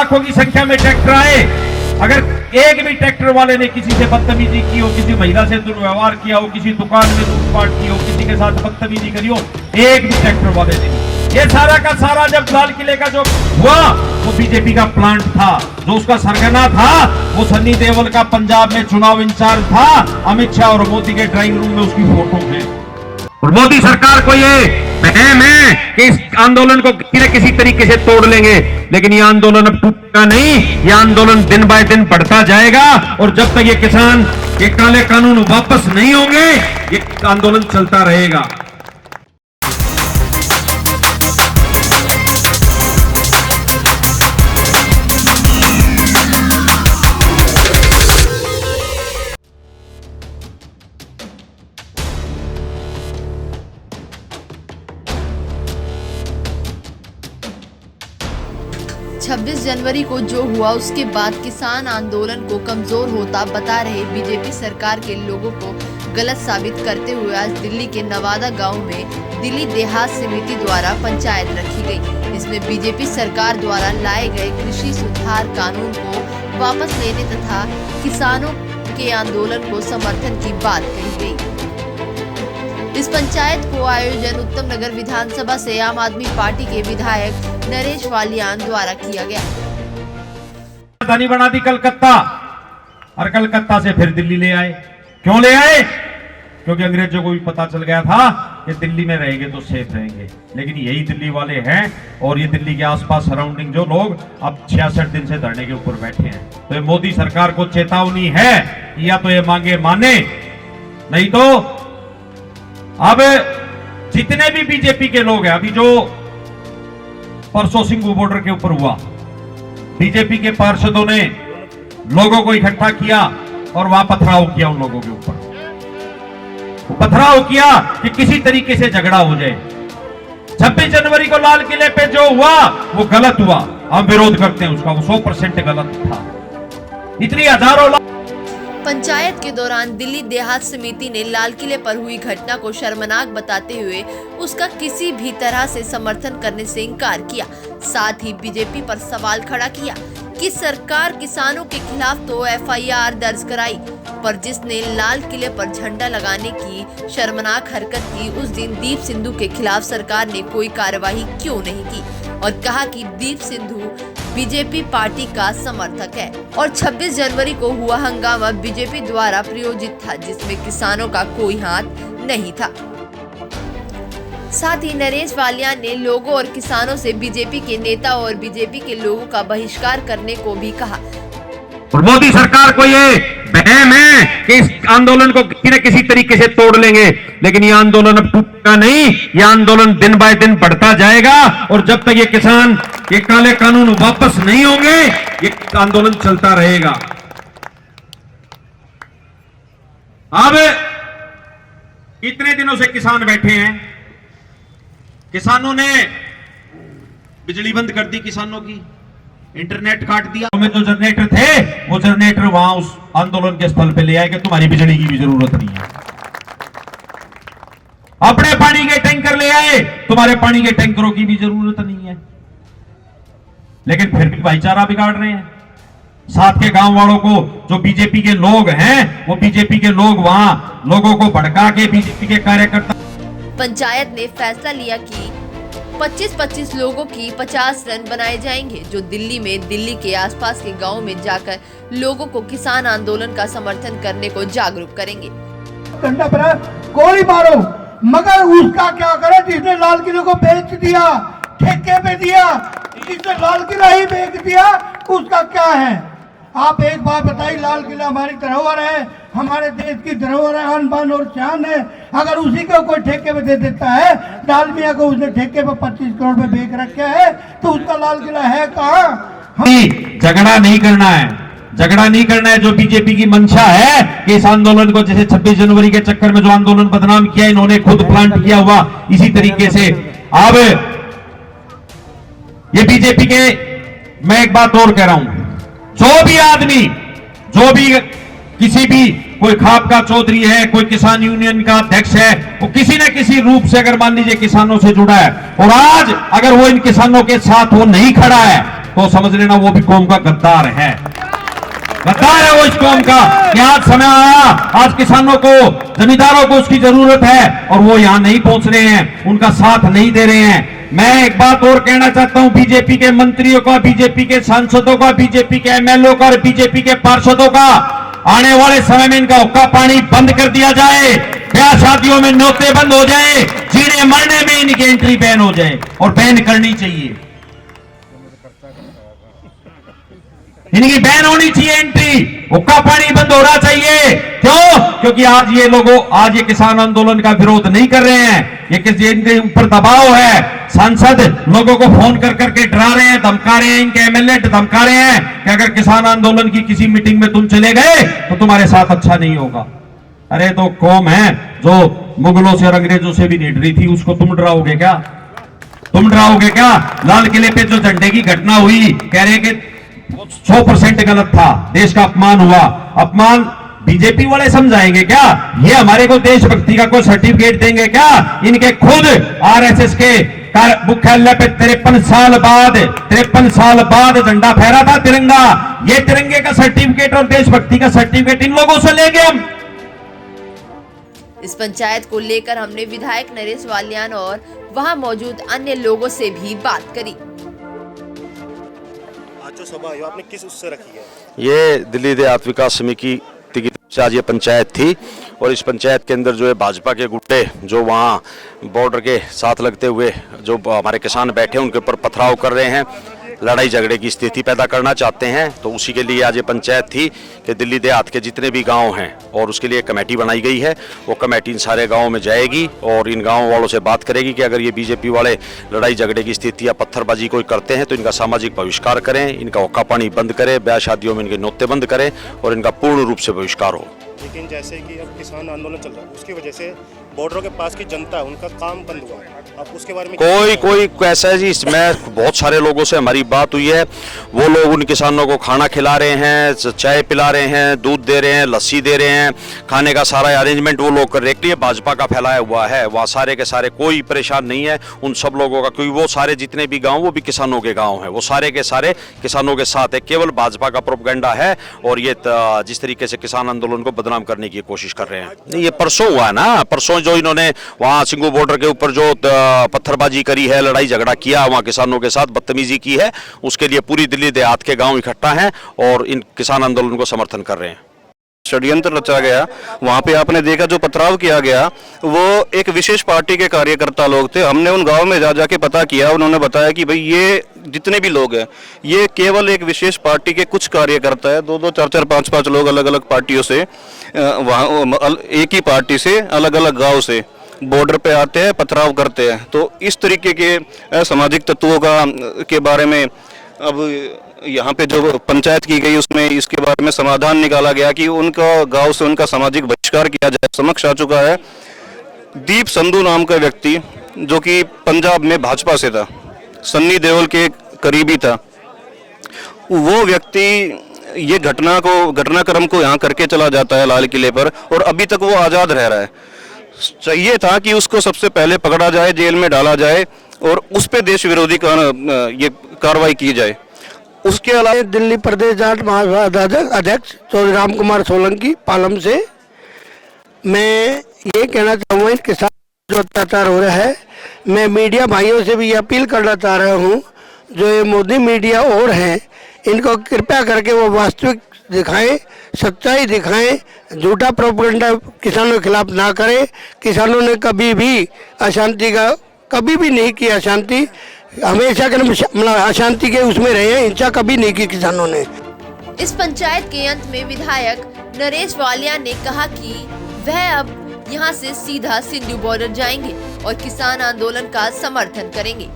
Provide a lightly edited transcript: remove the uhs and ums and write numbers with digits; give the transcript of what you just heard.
लाखों की संख्या में ट्रैक्टर आए, अगर एक भी ट्रैक्टर वाले ने किसी से बदतमीजी की हो, किसी महिला से दुर्व्यवहार किया हो, किसी दुकान में लूटपाट की हो, किसी के साथ बदतमीजी करी हो, एक भी ट्रैक्टर वाले ने, ये सारा का सारा जब लाल किले का जो हुआ वो बीजेपी का प्लांट था। जो उसका सरगना था वो सन्नी देओल का पंजाब में चुनाव इंचार्ज था। अमित शाह और मोदी के ड्राइंग रूम में उसकी फोटो है। और मोदी सरकार को ये वहम है कि इस आंदोलन को किसी तरीके से तोड़ लेंगे, लेकिन ये आंदोलन अब टूटेगा नहीं, ये आंदोलन दिन बाय दिन बढ़ता जाएगा। और जब तक ये किसान ये काले कानून वापस नहीं होंगे, ये आंदोलन चलता रहेगा। 26 जनवरी को जो हुआ उसके बाद किसान आंदोलन को कमजोर होता बता रहे बीजेपी सरकार के लोगों को गलत साबित करते हुए आज दिल्ली के नवादा गांव में दिल्ली देहात समिति द्वारा पंचायत रखी गई। इसमें बीजेपी सरकार द्वारा लाए गए कृषि सुधार कानून को वापस लेने तथा किसानों के आंदोलन को समर्थन की बात कही गई। इस पंचायत को आयोजन उत्तम नगर विधानसभा से आम आदमी पार्टी के विधायक नरेश वालियान द्वारा किया गया। राजधानी बना दी कलकत्ता, और कलकत्ता से फिर दिल्ली ले आए। क्यों ले आए? क्योंकि अंग्रेजों को भी पता चल गया था कि दिल्ली में रहेंगे तो सेफ रहेंगे। लेकिन यही दिल्ली वाले हैं और ये दिल्ली के आसपास सराउंडिंग जो लोग अब 66 दिन से धरने के ऊपर बैठे हैं। तो ये मोदी सरकार को चेतावनी है, या तो ये मांगे माने, नहीं तो अब जितने भी बीजेपी के लोग हैं, अभी जो परसों सिंघू बॉर्डर के ऊपर हुआ, बीजेपी के पार्षदों ने लोगों को इकट्ठा किया और वहां पथराव किया। उन लोगों के ऊपर पथराव किया कि किसी तरीके से झगड़ा हो जाए। 26 जनवरी को लाल किले पे जो हुआ वो गलत हुआ, हम विरोध करते हैं उसका, वो 100% गलत था। इतनी हजारों पंचायत के दौरान दिल्ली देहात समिति ने लाल किले पर हुई घटना को शर्मनाक बताते हुए उसका किसी भी तरह से समर्थन करने से इनकार किया। साथ ही बीजेपी पर सवाल खड़ा किया कि सरकार किसानों के खिलाफ तो FIR दर्ज कराई, पर जिसने लाल किले पर झंडा लगाने की शर्मनाक हरकत की, उस दिन दीप सिंधु के खिलाफ सरकार ने कोई कार्रवाई क्यों नहीं की, और कहा कि दीप सिंधु बीजेपी पार्टी का समर्थक है और 26 जनवरी को हुआ हंगामा बीजेपी द्वारा प्रायोजित था, जिसमें किसानों का कोई हाथ नहीं था। साथ ही नरेश वालियान ने लोगों और किसानों से बीजेपी के नेता और बीजेपी के लोगों का बहिष्कार करने को भी कहा। और मोदी सरकार को ये वहम है कि इस आंदोलन को किसी तरीके से तोड़ लेंगे, लेकिन ये आंदोलन अब टूटेगा नहीं, ये आंदोलन दिन बाय दिन बढ़ता जाएगा। और जब तक ये किसान ये काले कानून वापस नहीं होंगे, ये आंदोलन चलता रहेगा। अब इतने दिनों से किसान बैठे हैं, किसानों ने बिजली बंद कर दी, किसानों की इंटरनेट काट दिया। हमें जो जनरेटर थे वो जनरेटर वहां उस आंदोलन के स्थल पे ले आए कि तुम्हारी बिजली की भी जरूरत नहीं है। अपने पानी के टैंकर ले आए, तुम्हारे पानी के टैंकरों की भी जरूरत नहीं है। लेकिन फिर भी भाईचारा बिगाड़ रहे हैं। साथ के गांव वालों को, जो बीजेपी के लोग हैं, वो बीजेपी के लोग वहां लोगों को भड़का के बीजेपी के कार्यकर्ता। पंचायत ने फैसला लिया कि 25-25 लोगों की 50 रन बनाए जाएंगे, जो दिल्ली में दिल्ली के आसपास के गांव में जाकर लोगों को किसान आंदोलन का समर्थन करने को जागरूक करेंगे। डंडा पर गोली मारो, मगर उसका क्या करे जिसने लाल किले को बेच दिया, ठेके पे दिया, जिसने लाल किला ही बेच दिया, उसका क्या है? आप एक बात बताइए, लाल किला हमारी धरोहर है, हमारे देश की धरोहर है, आन बान और शान है। अगर उसी को कोई ठेके पे दे देता है, डालमिया को उसने ठेके पे 25 करोड़ में बेच रखे है, तो उसका लाल किला है कहाँ? झगड़ा नहीं करना है, झगड़ा नहीं करना है। जो बीजेपी की मंशा है कि इस आंदोलन को, जैसे 26 जनवरी के चक्कर में जो आंदोलन बदनाम किया, इन्होंने खुद प्लांट किया हुआ, इसी तरीके से अब ये बीजेपी के, मैं एक बात और कह रहा हूं, जो भी आदमी, जो भी किसी भी कोई खाप का चौधरी है, कोई किसान यूनियन का अध्यक्ष है, वो किसी न किसी रूप से अगर मान लीजिए किसानों से जुड़ा है, और आज अगर वो इन किसानों के साथ वो नहीं खड़ा है, तो समझ लेना वो भी कौम का गद्दार है, गद्दार है वो इस कौम का। कि आज समय आया, आज किसानों को, जमींदारों को उसकी जरूरत है और वो यहां नहीं पहुंच रहे हैं, उनका साथ नहीं दे रहे हैं। मैं एक बात और कहना चाहता हूं बीजेपी के मंत्रियों का, बीजेपी के सांसदों का, बीजेपी के एमएलओ का और बीजेपी के पार्षदों का, आने वाले समय में इनका हुक्का पानी बंद कर दिया जाए, ब्याह शादियों में न्योते बंद हो जाए, जीने मरने में इनकी एंट्री बैन हो जाए और बैन करनी चाहिए, इनकी बैन होनी चाहिए एंट्री, हुक्का पानी बंद होना चाहिए। क्यों? क्योंकि आज ये लोगों, आज ये किसान आंदोलन का विरोध नहीं कर रहे हैं, ये किसी इनके ऊपर दबाव है। सांसद लोगों को फोन कर करके डरा रहे हैं, धमका रहे हैं, इनके एमएलए धमका रहे हैं कि अगर किसान आंदोलन की किसी मीटिंग में तुम चले गए तो तुम्हारे साथ अच्छा नहीं होगा। अरे तो कौम है जो मुगलों से और अंग्रेजों से भी निड रही थी, उसको तुम डराओगे क्या? तुम डराओगे क्या? लाल किले पे जो झंडे की घटना हुई, कह रहे कि 100% गलत था, देश का अपमान हुआ। अपमान बीजेपी वाले समझाएंगे क्या? ये हमारे को देशभक्ति का कोई सर्टिफिकेट देंगे क्या? इनके खुद आरएसएस के मुख्यालय पे 53 साल बाद झंडा फहरा था तिरंगा। ये तिरंगे का सर्टिफिकेट और देशभक्ति का सर्टिफिकेट इन लोगों से लेंगे हम। इस पंचायत को लेकर हमने विधायक नरेश वालियान और वहां मौजूद अन्य लोगों से भी बात करी। आज जो सभा है आपने किस उससे रखी है? ये दिल्ली देहात विकास समिति की तरफ से आज ये पंचायत थी और इस पंचायत के अंदर जो है भाजपा के गुट्टे जो वहाँ बॉर्डर के साथ लगते हुए जो हमारे किसान बैठे हैं उनके ऊपर पथराव कर रहे हैं, लड़ाई झगड़े की स्थिति पैदा करना चाहते हैं। तो उसी के लिए आज ये पंचायत थी कि दिल्ली देहात के जितने भी गांव हैं और उसके लिए कमेटी बनाई गई है, वो कमेटी इन सारे गांवों में जाएगी और इन गांव वालों से बात करेगी कि अगर ये बीजेपी वाले लड़ाई झगड़े की स्थिति या पत्थरबाजी कोई करते हैं तो इनका सामाजिक बहिष्कार करें, इनका हुक्का पानी बंद करें, ब्याह शादियों में इनके न्योते बंद करें और इनका पूर्ण रूप से बहिष्कार हो। लेकिन जैसे कि अब किसान आंदोलन चल रहा है, उसकी वजह से बॉर्डरों के पास की जनता है उनका काम बंद हुआ है, अब उसके बारे में कोई कैसा है जी? इसमें बहुत सारे लोगों से हमारी बात हुई है, वो लोग उन किसानों को खाना खिला रहे हैं, चाय पिला रहे हैं, दूध दे रहे हैं, लस्सी दे रहे हैं, खाने का सारा अरेंजमेंट वो लोग कर रहे हैं। भाजपा का फैलाया हुआ है, वहाँ सारे के सारे कोई परेशान नहीं है उन सब लोगों का, क्योंकि वो सारे जितने भी गाँव वो भी किसानों के गाँव हैं, वो सारे के सारे किसानों के साथ है, केवल भाजपा का प्रोपगेंडा है और ये जिस तरीके से किसान आंदोलन को बदनाम करने की कोशिश कर रहे हैं। ये परसों हुआ है ना, परसों जो इन्होंने वहाँ सिंगू बॉर्डर के ऊपर जो पत्थरबाजी करी है, लड़ाई झगड़ा किया, वहाँ किसानों के साथ बदतमीजी की है, उसके लिए पूरी दिल्ली देहात के गांव इकट्ठा हैं और इन किसान आंदोलन को समर्थन कर रहे हैं। षड्यंत्र रचा गया, वहाँ पे आपने देखा जो पथराव किया गया वो एक विशेष पार्टी के कार्यकर्ता लोग थे। हमने उन गांव में जा के पता किया, उन्होंने बताया कि भाई ये जितने भी लोग हैं ये केवल एक विशेष पार्टी के कुछ कार्यकर्ता है, 2-2, 4-4, 5-5 लोग अलग अलग पार्टियों से, वहाँ एक ही पार्टी से अलग अलग गाँव से बॉर्डर पे आते हैं, पथराव करते हैं। तो इस तरीके के असामाजिक तत्वों के बारे में अब यहाँ पे जो पंचायत की गई उसमें इसके बारे में समाधान निकाला गया कि उनका गांव से उनका सामाजिक बहिष्कार किया जाए। समक्ष आ चुका है दीप संधू नाम का व्यक्ति जो कि पंजाब में भाजपा से था, सन्नी देओल के करीबी था, वो व्यक्ति ये घटनाक्रम को यहाँ करके चला जाता है लाल किले पर और अभी तक वो आज़ाद रह रहा है। चाहिए था कि उसको सबसे पहले पकड़ा जाए, जेल में डाला जाए और उस पे देश विरोधी ये कार्रवाई की जाए। उसके अलावा दिल्ली प्रदेश जाट महासभा अध्यक्ष चौधरी राम कुमार सोलंकी पालम से मैं ये कहना चाहूँगा इनके साथ जो अत्याचार हो रहा है, मैं मीडिया भाइयों से भी ये अपील करना चाह रहा हूँ जो ये मोदी मीडिया और हैं इनको कृपया करके वो वास्तविक दिखाएं, सच्चाई दिखाएं, झूठा प्रोपेगेंडा किसानों के खिलाफ ना करें। किसानों ने कभी भी अशांति का कभी भी नहीं की, अशांति हमेशा के मतलब अशांति के उसमें रहे, हिंसा कभी नहीं की किसानों ने। इस पंचायत के अंत में विधायक नरेश वालिया ने कहा कि वह अब यहां से सीधा सिंधु बॉर्डर जाएंगे और किसान आंदोलन का समर्थन करेंगे।